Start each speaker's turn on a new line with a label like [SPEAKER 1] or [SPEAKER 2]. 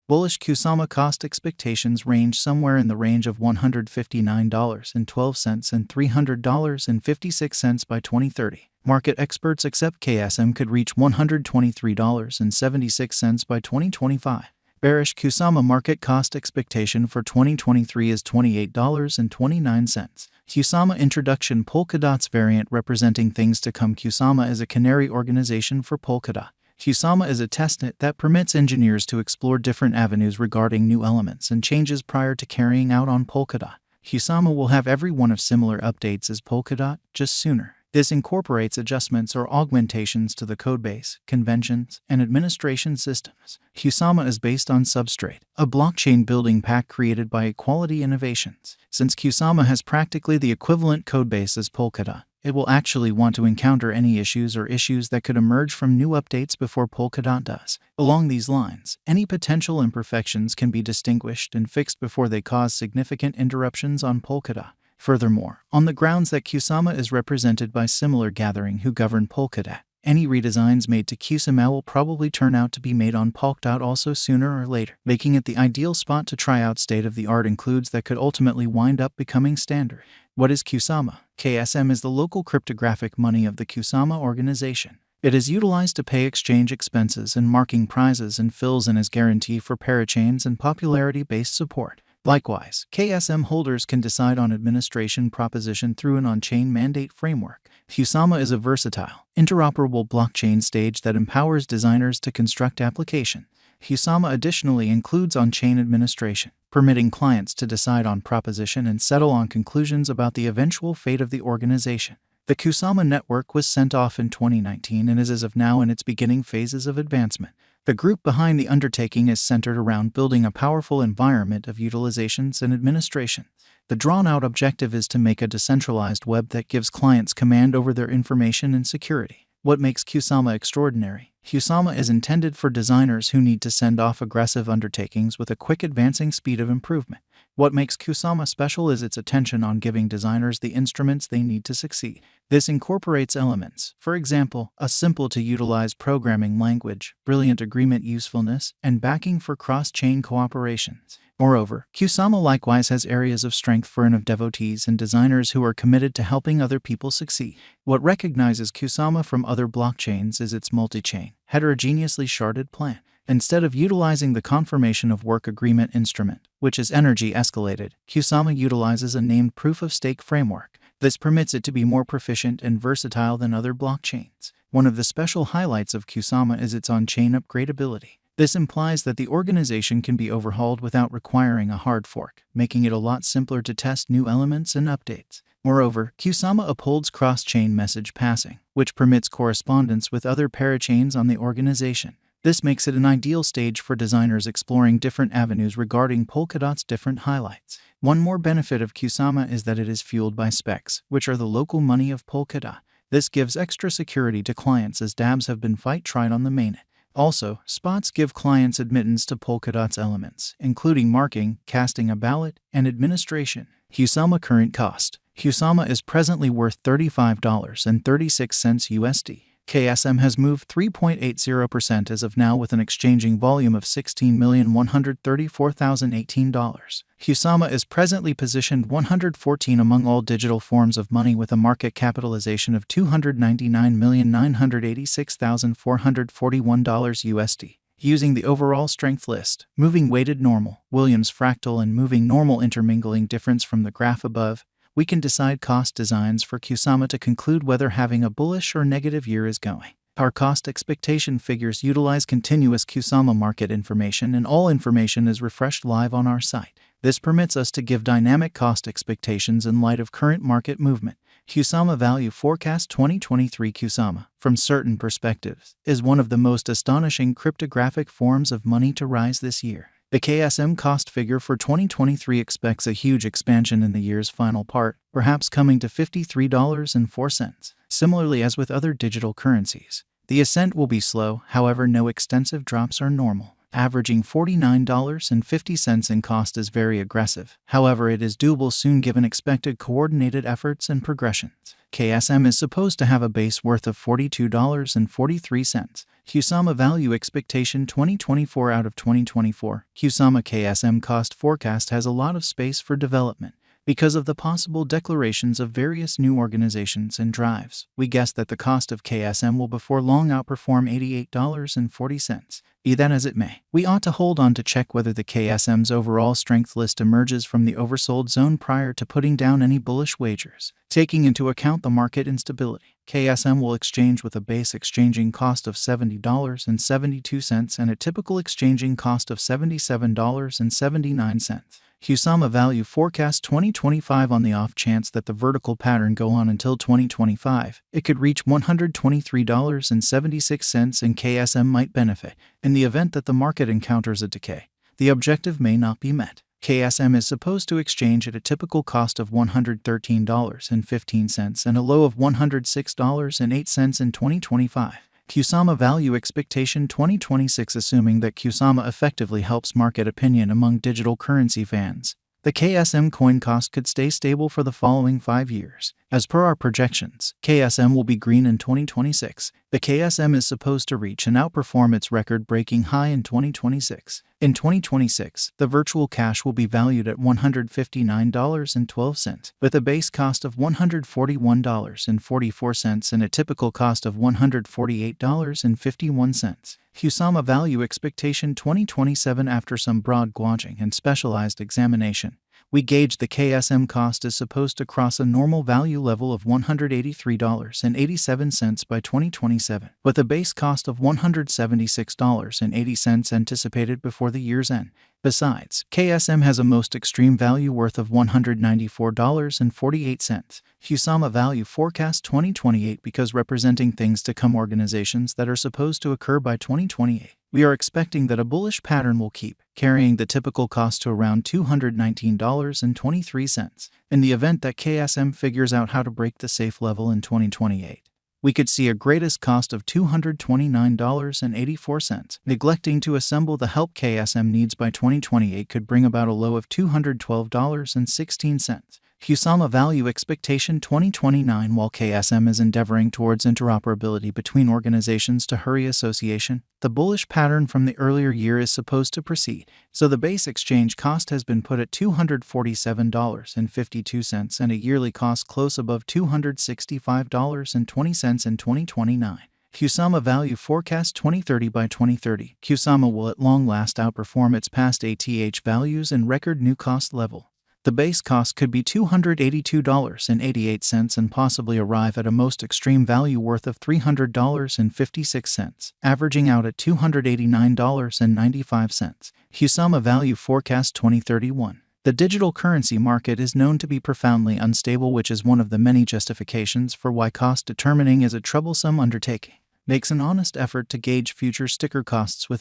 [SPEAKER 1] Bullish Kusama cost expectations range somewhere in the range of $159.12 and $300.56 by 2030. Market experts accept KSM could reach $123.76 by 2025. Bearish Kusama market cost expectation for 2023 is $28.29. Kusama Introduction Polkadot's variant representing things to come. Kusama is a canary organization for Polkadot. Kusama is a testnet that permits engineers to explore different avenues regarding new elements and changes prior to carrying out on Polkadot. Kusama will have every one of similar updates as Polkadot, just sooner. This incorporates adjustments or augmentations to the codebase, conventions, and administration systems. Kusama is based on Substrate, a blockchain building pack created by Equality Innovations. Since Kusama has practically the equivalent codebase as Polkadot, it will actually want to encounter any issues that could emerge from new updates before Polkadot does. Along these lines, any potential imperfections can be distinguished and fixed before they cause significant interruptions on Polkadot. Furthermore, on the grounds that Kusama is represented by similar gathering who govern Polkadot, any redesigns made to Kusama will probably turn out to be made on Polkadot also sooner or later, making it the ideal spot to try out state-of-the-art includes that could ultimately wind up becoming standard. What is Kusama? KSM is the local cryptographic money of the Kusama organization. It is utilized to pay exchange expenses and marking prizes and fills in as guarantee for parachains and popularity-based support. Likewise, KSM holders can decide on administration proposition through an on-chain mandate framework. Kusama is a versatile, interoperable blockchain stage that empowers designers to construct applications. Kusama additionally includes on-chain administration, permitting clients to decide on proposition and settle on conclusions about the eventual fate of the organization. The Kusama network was sent off in 2019 and is as of now in its beginning phases of advancement. The group behind the undertaking is centered around building a powerful environment of utilizations and administration. The drawn-out objective is to make a decentralized web that gives clients command over their information and security. What makes Kusama extraordinary? Kusama is intended for designers who need to send off aggressive undertakings with a quick advancing speed of improvement. What makes Kusama special is its attention on giving designers the instruments they need to succeed. This incorporates elements, for example, a simple-to-utilize programming language, brilliant agreement usefulness, and backing for cross-chain cooperations. Moreover, Kusama likewise has areas of strength for devotees and designers who are committed to helping other people succeed. What recognizes Kusama from other blockchains is its multi-chain, heterogeneously sharded plan. Instead of utilizing the confirmation of work agreement instrument, which is energy escalated, Kusama utilizes a named proof-of-stake framework. This permits it to be more proficient and versatile than other blockchains. One of the special highlights of Kusama is its on-chain upgradability. This implies that the organization can be overhauled without requiring a hard fork, making it a lot simpler to test new elements and updates. Moreover, Kusama upholds cross-chain message passing, which permits correspondence with other parachains on the organization. This makes it an ideal stage for designers exploring different avenues regarding Polkadot's different highlights. One more benefit of Kusama is that it is fueled by specs, which are the local money of Polkadot. This gives extra security to clients as dabs have been tried on the mainnet. Also, spots give clients admittance to Polkadot's elements, including marking, casting a ballot, and administration. Kusama current cost. Kusama is presently worth $35.36 USD. KSM has moved 3.80% as of now with an exchanging volume of $16,134,018. Kusama is presently positioned 114 among all digital forms of money with a market capitalization of $299,986,441 USD. Using the overall strength list, moving weighted normal, Williams fractal and moving normal intermingling difference from the graph above, we can decide cost designs for Kusama to conclude whether having a bullish or negative year is going. Our cost expectation figures utilize continuous Kusama market information, and all information is refreshed live on our site. This permits us to give dynamic cost expectations in light of current market movement. Kusama Value Forecast 2023. Kusama, from certain perspectives, is one of the most astonishing cryptographic forms of money to rise this year. The KSM cost figure for 2023 expects a huge expansion in the year's final part, perhaps coming to $53.04. Similarly as with other digital currencies, the ascent will be slow, however no extensive drops are normal. Averaging $49.50 in cost is very aggressive. However, it is doable soon given expected coordinated efforts and progressions. KSM is supposed to have a base worth of $42.43. Kusama Value Expectation 2024 out of 2024. Kusama KSM Cost Forecast has a lot of space for development. Because of the possible declarations of various new organizations and drives, we guess that the cost of KSM will before long outperform $88.40. Be that as it may, we ought to hold on to check whether the KSM's overall strength list emerges from the oversold zone prior to putting down any bullish wagers. Taking into account the market instability, KSM will exchange with a base exchanging cost of $70.72 and a typical exchanging cost of $77.79. Kusama Value Forecast 2025 on the off chance that the vertical pattern go on until 2025, it could reach $123.76 and KSM might benefit. In the event that the market encounters a decay, the objective may not be met. KSM is supposed to exchange at a typical cost of $113.15 and a low of $106.08 in 2025. Kusama Value Expectation 2026 assuming that Kusama effectively helps market opinion among digital currency fans. The KSM coin cost could stay stable for the following 5 years. As per our projections, KSM will be green in 2026. The KSM is supposed to reach and outperform its record-breaking high in 2026. In 2026, the virtual cash will be valued at $159.12, with a base cost of $141.44 and a typical cost of $148.51. Kusama Value Expectation 2027 after some broad gauging and specialized examination, we gauge the KSM cost is supposed to cross a normal value level of $183.87 by 2027, with a base cost of $176.80 anticipated before the year's end. Besides, KSM has a most extreme value worth of $194.48. Kusama Value Forecast 2028 because representing things to come organizations that are supposed to occur by 2028. We are expecting that a bullish pattern will keep carrying the typical cost to around $219.23. In the event that KSM figures out how to break the safe level in 2028, we could see a greatest cost of $229.84. Neglecting to assemble the help KSM needs by 2028 could bring about a low of $212.16. Kusama Value Expectation 2029 while KSM is endeavoring towards interoperability between organizations to hurry association, the bullish pattern from the earlier year is supposed to proceed, so the base exchange cost has been put at $247.52 and a yearly cost close above $265.20 in 2029. Kusama Value Forecast 2030 by 2030. Kusama will at long last outperform its past ATH values and record new cost level. The base cost could be $282.88 and possibly arrive at a most extreme value worth of $300.56, averaging out at $289.95. Kusama Value Forecast 2031. The digital currency market is known to be profoundly unstable, which is one of the many justifications for why cost determining is a troublesome undertaking. Makes an honest effort to gauge future sticker costs with